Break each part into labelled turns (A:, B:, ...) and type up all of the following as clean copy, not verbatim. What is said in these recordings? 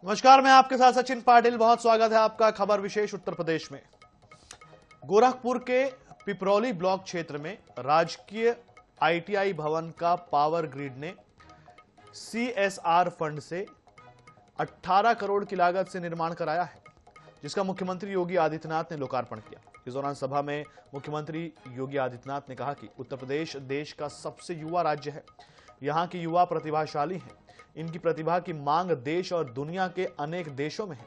A: नमस्कार, मैं आपके साथ सचिन पाटिल। बहुत स्वागत है आपका खबर विशेष उत्तर प्रदेश में। गोरखपुर के पिपरौली ब्लॉक क्षेत्र में राजकीय आईटीआई भवन का पावर ग्रिड ने सीएसआर फंड से 18 करोड़ की लागत से निर्माण कराया है, जिसका मुख्यमंत्री योगी आदित्यनाथ ने लोकार्पण किया। इस दौरान सभा में मुख्यमंत्री योगी आदित्यनाथ ने कहा कि उत्तर प्रदेश देश का सबसे युवा राज्य है। यहां के युवा प्रतिभाशाली हैं। इनकी प्रतिभा की मांग देश और दुनिया के अनेक देशों में है।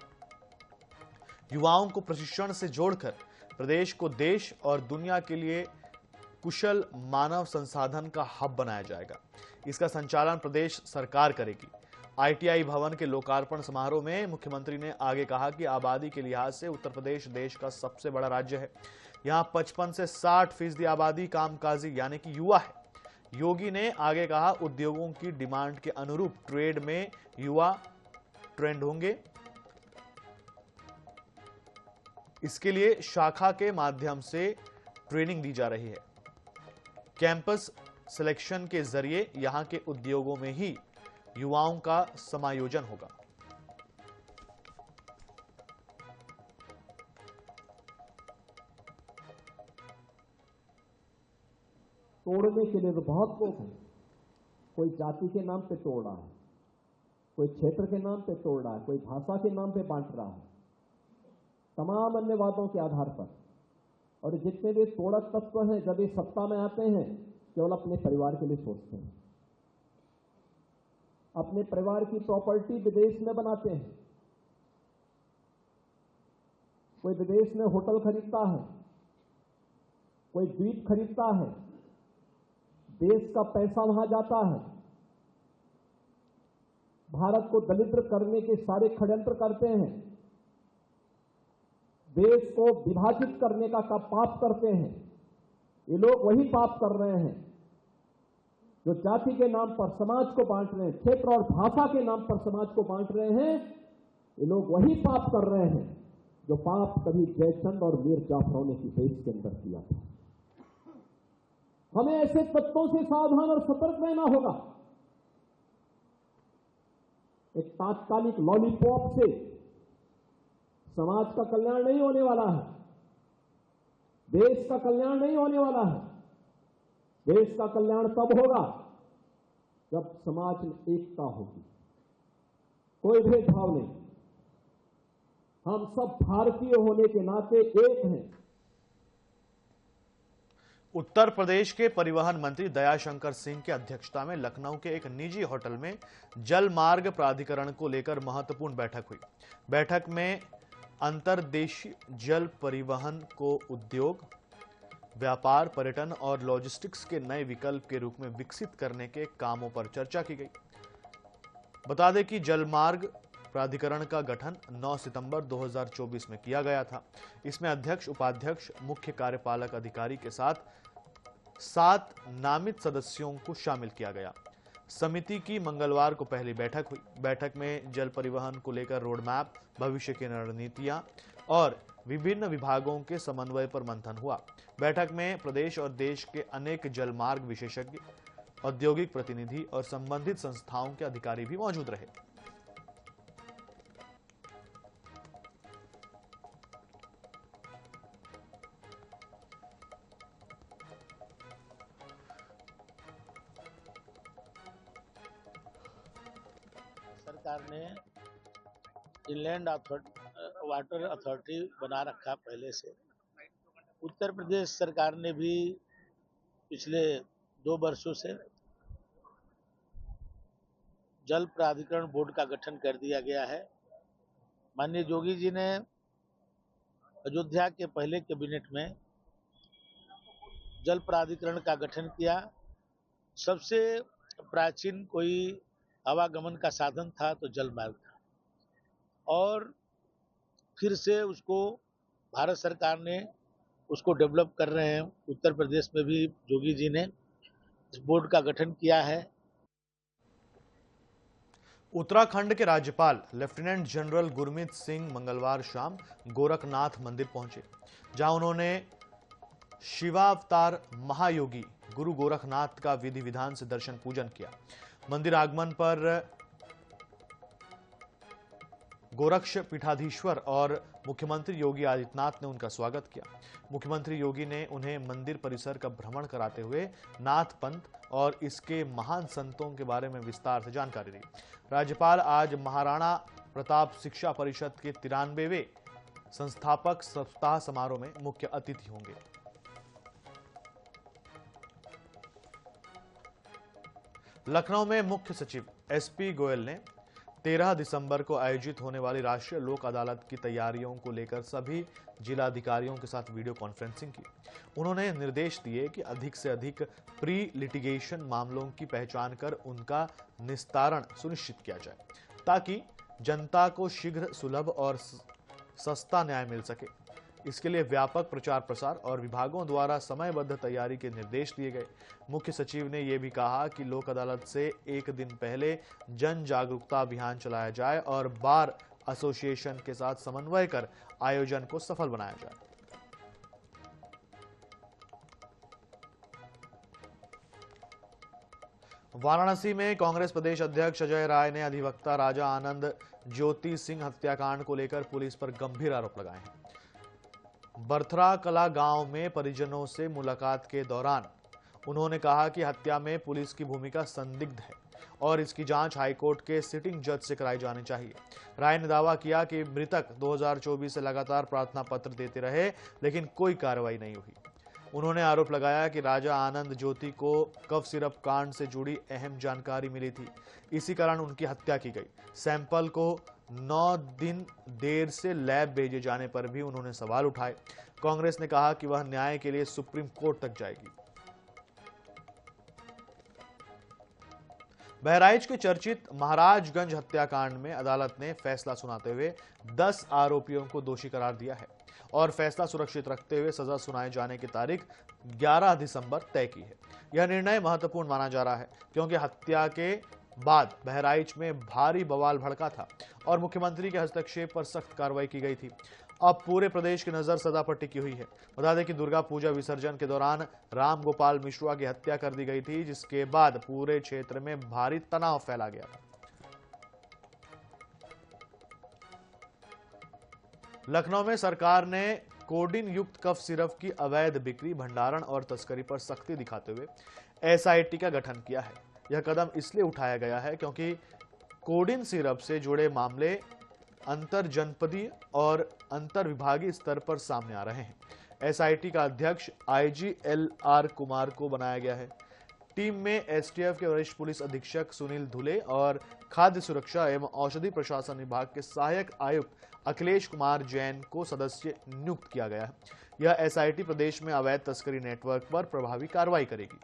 A: युवाओं को प्रशिक्षण से जोड़कर प्रदेश को देश और दुनिया के लिए कुशल मानव संसाधन का हब बनाया जाएगा। इसका संचालन प्रदेश सरकार करेगी। आईटीआई भवन के लोकार्पण समारोह में मुख्यमंत्री ने आगे कहा कि आबादी के लिहाज से उत्तर प्रदेश देश का सबसे बड़ा राज्य है। यहां 55 से 60% आबादी कामकाजी यानी कि युवा है। योगी ने आगे कहा, उद्योगों की डिमांड के अनुरूप ट्रेड में युवा ट्रेंड होंगे। इसके लिए शाखा के माध्यम से ट्रेनिंग दी जा रही है। कैंपस सिलेक्शन के जरिए यहां के उद्योगों में ही युवाओं का समायोजन होगा।
B: तोड़ने के लिए तो बहुत लोग हैं। कोई जाति के नाम पे तोड़ रहा है, कोई क्षेत्र के नाम पे तोड़ रहा है, कोई भाषा के नाम पे बांट रहा है, तमाम अन्य बातों के आधार पर। और जितने भी तोड़क तत्व हैं, जब ये सत्ता में आते हैं, केवल अपने परिवार के लिए सोचते हैं। अपने परिवार की प्रॉपर्टी विदेश में बनाते हैं। कोई विदेश में होटल खरीदता है, कोई द्वीप खरीदता है, देश का पैसा वहां जाता है। भारत को दलिद्र करने के सारे षड्यंत्र करते हैं। देश को विभाजित करने का पाप करते हैं। ये लोग वही पाप कर रहे हैं जो जाति के नाम पर समाज को बांट रहे हैं, क्षेत्र और भाषा के नाम पर समाज को बांट रहे हैं। ये लोग वही पाप कर रहे हैं जो पाप कभी जयचंद और मीर जाफरों ने की देश के अंदर किया था। हमें ऐसे तत्वों से सावधान और सतर्क रहना होगा। एक तात्कालिक लॉलीपॉप से समाज का कल्याण नहीं होने वाला है, देश का कल्याण नहीं होने वाला है। देश का कल्याण तब होगा जब समाज में एकता होगी, कोई भेदभाव नहीं। हम सब भारतीय होने के नाते एक हैं।
A: उत्तर प्रदेश के परिवहन मंत्री दयाशंकर सिंह की अध्यक्षता में लखनऊ के एक निजी होटल में जल मार्ग प्राधिकरण को लेकर महत्वपूर्ण बैठक हुई। बैठक में अंतर्देशीय जल परिवहन को उद्योग, व्यापार, पर्यटन और लॉजिस्टिक्स के नए विकल्प के रूप में विकसित करने के कामों पर चर्चा की गई। बता दें कि जलमार्ग प्राधिकरण का गठन 9 सितंबर 2024 में किया गया था। इसमें अध्यक्ष, उपाध्यक्ष, मुख्य कार्यपालक अधिकारी के साथ 7 नामित सदस्यों को शामिल किया गया। समिति की मंगलवार को पहली बैठक हुई। बैठक में जल परिवहन को लेकर रोड मैप, भविष्य की रणनीतियां और विभिन्न विभागों के समन्वय पर मंथन हुआ। बैठक में प्रदेश और देश के अनेक जलमार्ग विशेषज्ञ, औद्योगिक प्रतिनिधि और संबंधित संस्थाओं के अधिकारी भी मौजूद रहे।
C: सरकार ने इनलैंड वाटर अथॉरिटी बना रखा पहले से। उत्तर प्रदेश सरकार ने भी पिछले 2 वर्षों से जल प्राधिकरण बोर्ड का गठन कर दिया गया है। माननीय योगी जी ने अयोध्या के पहले कैबिनेट में जल प्राधिकरण का गठन किया। सबसे प्राचीन कोई आवागमन का साधन था तो जल मार्ग था, और फिर से उसको भारत सरकार ने उसको डेवलप कर रहे हैं। उत्तर प्रदेश में भी योगी जी ने इस बोर्ड का गठन किया है।
A: उत्तराखंड के राज्यपाल लेफ्टिनेंट जनरल गुरमीत सिंह मंगलवार शाम गोरखनाथ मंदिर पहुंचे, जहां उन्होंने शिवावतार महायोगी गुरु गोरखनाथ का विधि विधान से दर्शन पूजन किया। मंदिर आगमन पर गोरक्ष पीठाधीश्वर और मुख्यमंत्री योगी आदित्यनाथ ने उनका स्वागत किया। मुख्यमंत्री योगी ने उन्हें मंदिर परिसर का भ्रमण कराते हुए नाथ पंथ और इसके महान संतों के बारे में विस्तार से जानकारी दी। राज्यपाल आज महाराणा प्रताप शिक्षा परिषद के 93वें संस्थापक सप्ताह समारोह में मुख्य अतिथि होंगे। लखनऊ में मुख्य सचिव एसपी गोयल ने 13 दिसंबर को आयोजित होने वाली राष्ट्रीय लोक अदालत की तैयारियों को लेकर सभी जिलाधिकारियों के साथ वीडियो कॉन्फ्रेंसिंग की। उन्होंने निर्देश दिए कि अधिक से अधिक प्री लिटिगेशन मामलों की पहचान कर उनका निस्तारण सुनिश्चित किया जाए, ताकि जनता को शीघ्र, सुलभ और सस्ता न्याय मिल सके। इसके लिए व्यापक प्रचार प्रसार और विभागों द्वारा समयबद्ध तैयारी के निर्देश दिए गए। मुख्य सचिव ने यह भी कहा कि लोक अदालत से एक दिन पहले जन जागरूकता अभियान चलाया जाए और बार एसोसिएशन के साथ समन्वय कर आयोजन को सफल बनाया जाए। वाराणसी में कांग्रेस प्रदेश अध्यक्ष अजय राय ने अधिवक्ता राजा आनंद ज्योति सिंह हत्याकांड को लेकर पुलिस पर गंभीर आरोप लगाए हैं। बर्थरा कला गांव में परिजनों से मुलाकात के दौरान उन्होंने कहा कि हत्या में पुलिस की भूमिका संदिग्ध है और इसकी जांच हाईकोर्ट के सिटिंग जज से कराई जानी चाहिए। राय ने दावा किया कि मृतक 2024 से लगातार प्रार्थना पत्र देते रहे, लेकिन कोई कार्रवाई नहीं हुई। उन्होंने आरोप लगाया कि राजा आनंद ज्योति को कफ सिरप कांड से जुड़ी अहम जानकारी मिली थी, इसी कारण उनकी हत्या की गई। सैंपल को 9 दिन देर से लैब भेजे जाने पर भी उन्होंने सवाल उठाए। कांग्रेस ने कहा कि वह न्याय के लिए सुप्रीम कोर्ट तक जाएगी। बहराइच के चर्चित महाराजगंज हत्याकांड में अदालत ने फैसला सुनाते हुए 10 आरोपियों को दोषी करार दिया है और फैसला सुरक्षित रखते हुए सजा सुनाए जाने की तारीख 11 दिसंबर तय की है। यह निर्णय महत्वपूर्ण माना जा रहा है क्योंकि हत्या के बाद बहराइच में भारी बवाल भड़का था और मुख्यमंत्री के हस्तक्षेप पर सख्त कार्रवाई की गई थी। अब पूरे प्रदेश की नजर सदा पर टिकी हुई है। बता दें कि दुर्गा पूजा विसर्जन के दौरान राम गोपाल मिश्रा की हत्या कर दी गई थी, जिसके बाद पूरे क्षेत्र में भारी तनाव फैला गया था। लखनऊ में सरकार ने कोडिन युक्त कफ सिरप की अवैध बिक्री, भंडारण और तस्करी पर सख्ती दिखाते हुए एसआईटी का गठन किया है। यह कदम इसलिए उठाया गया है क्योंकि कोडिन सिरप से जुड़े मामले अंतर जनपदीय और अंतर विभागीय स्तर पर सामने आ रहे हैं। एसआईटी का अध्यक्ष आईजी LR कुमार को बनाया गया है। टीम में एसटीएफ के वरिष्ठ पुलिस अधीक्षक सुनील धुले और खाद्य सुरक्षा एवं औषधि प्रशासन विभाग के सहायक आयुक्त अखिलेश कुमार जैन को सदस्य नियुक्त किया गया है। यह एसआईटी प्रदेश में अवैध तस्करी नेटवर्क पर प्रभावी कार्रवाई करेगी।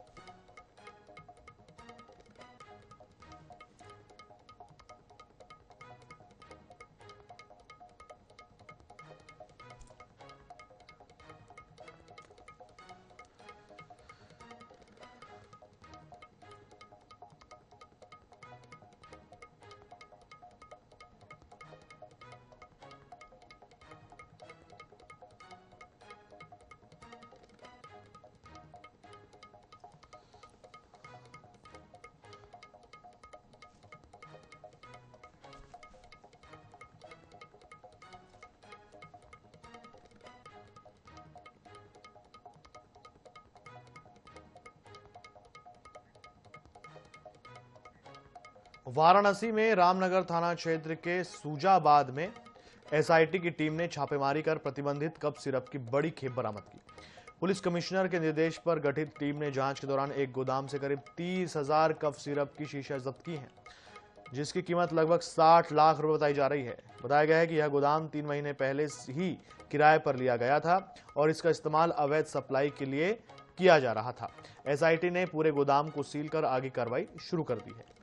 A: वाराणसी में रामनगर थाना क्षेत्र के सूजाबाद में एसआईटी की टीम ने छापेमारी कर प्रतिबंधित कफ सिरप की बड़ी खेप बरामद की। पुलिस कमिश्नर के निर्देश पर गठित टीम ने जांच के दौरान एक गोदाम से करीब 30,000 कफ सिरप की शीशियां जब्त की हैं, जिसकी कीमत लगभग 60 लाख रुपए बताई जा रही है। बताया गया है कि यह गोदाम 3 महीने पहले ही किराए पर लिया गया था और इसका इस्तेमाल अवैध सप्लाई के लिए किया जा रहा था। एसआईटी ने पूरे गोदाम को सील कर आगे कार्रवाई शुरू कर दी है।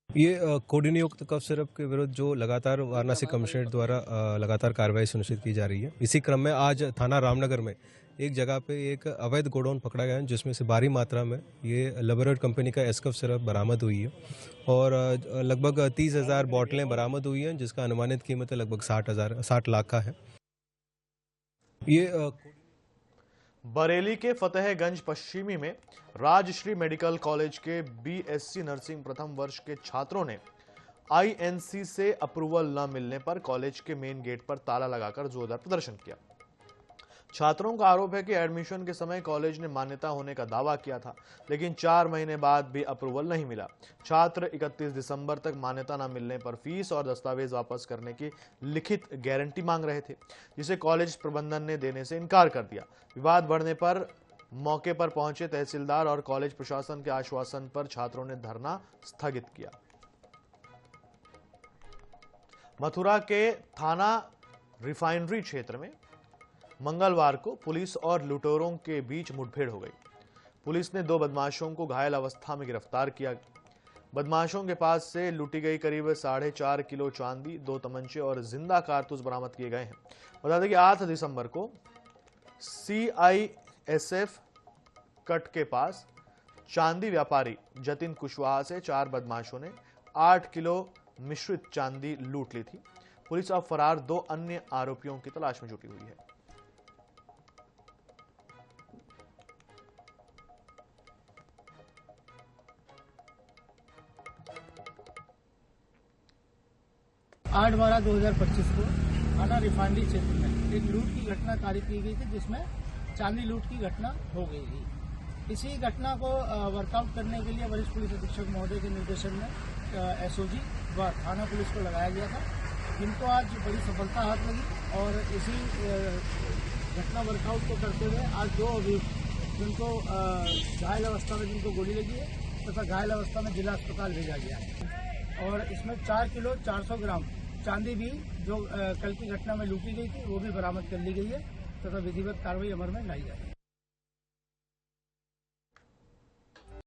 D: ये कोडिन युक्त कफ सिरप के विरुद्ध जो लगातार वाराणसी कमिश्नरेट द्वारा लगातार कार्रवाई सुनिश्चित की जा रही है, इसी क्रम में आज थाना रामनगर में एक जगह पे एक अवैध गोडाउन पकड़ा गया है, जिसमें से भारी मात्रा में ये लेबोरेट कंपनी का एसकफ सिरप बरामद हुई है और लगभग 30,000 बोतलें बरामद हुई हैं, जिसका अनुमानित कीमत लगभग 60 लाख का है। ये
A: बरेली के फतेहगंज पश्चिमी में राजश्री मेडिकल कॉलेज के बीएससी नर्सिंग प्रथम वर्ष के छात्रों ने आईएनसी से अप्रूवल न मिलने पर कॉलेज के मेन गेट पर ताला लगाकर जोरदार प्रदर्शन किया। छात्रों का आरोप है कि एडमिशन के समय कॉलेज ने मान्यता होने का दावा किया था, लेकिन 4 महीने बाद भी अप्रूवल नहीं मिला। छात्र 31 दिसंबर तक मान्यता न मिलने पर फीस और दस्तावेज वापस करने की लिखित गारंटी मांग रहे थे, जिसे कॉलेज प्रबंधन ने देने से इनकार कर दिया। विवाद बढ़ने पर मौके पर पहुंचे तहसीलदार और कॉलेज प्रशासन के आश्वासन पर छात्रों ने धरना स्थगित किया। मथुरा के थाना रिफाइनरी क्षेत्र में मंगलवार को पुलिस और लुटेरों के बीच मुठभेड़ हो गई। पुलिस ने 2 बदमाशों को घायल अवस्था में गिरफ्तार किया। बदमाशों के पास से लूटी गई करीब 4.5 किलो चांदी, 2 तमंचे और जिंदा कारतूस बरामद किए गए हैं। बता दें कि 8 दिसंबर को CISF कट के पास चांदी व्यापारी जतिन कुशवाहा से 4 बदमाशों ने 8 किलो मिश्रित चांदी लूट ली थी। पुलिस अब फरार 2 अन्य आरोपियों की तलाश में जुटी हुई है।
E: आठ 12/2025 को थाना रिफाइनरी क्षेत्र में एक लूट की घटना तारीख की गई थी, जिसमें चांदी लूट की घटना हो गई थी। इसी घटना को वर्कआउट करने के लिए वरिष्ठ पुलिस अधीक्षक महोदय के निर्देशन में SOG व थाना पुलिस को लगाया गया था, जिनको आज बड़ी सफलता हाथ लगी। और इसी घटना वर्कआउट को करते हुए आज 2 अभियुक्त जिनको घायल अवस्था में जिनको गोली लगी है तथा घायल अवस्था में जिला अस्पताल भेजा गया है। और इसमें 4 किलो 400 ग्राम चांदी भी जो कल की घटना में लूटी गई थी वो भी बरामद कर ली गई है तथा विधिवत कार्रवाई अमल में लाई जाएगी।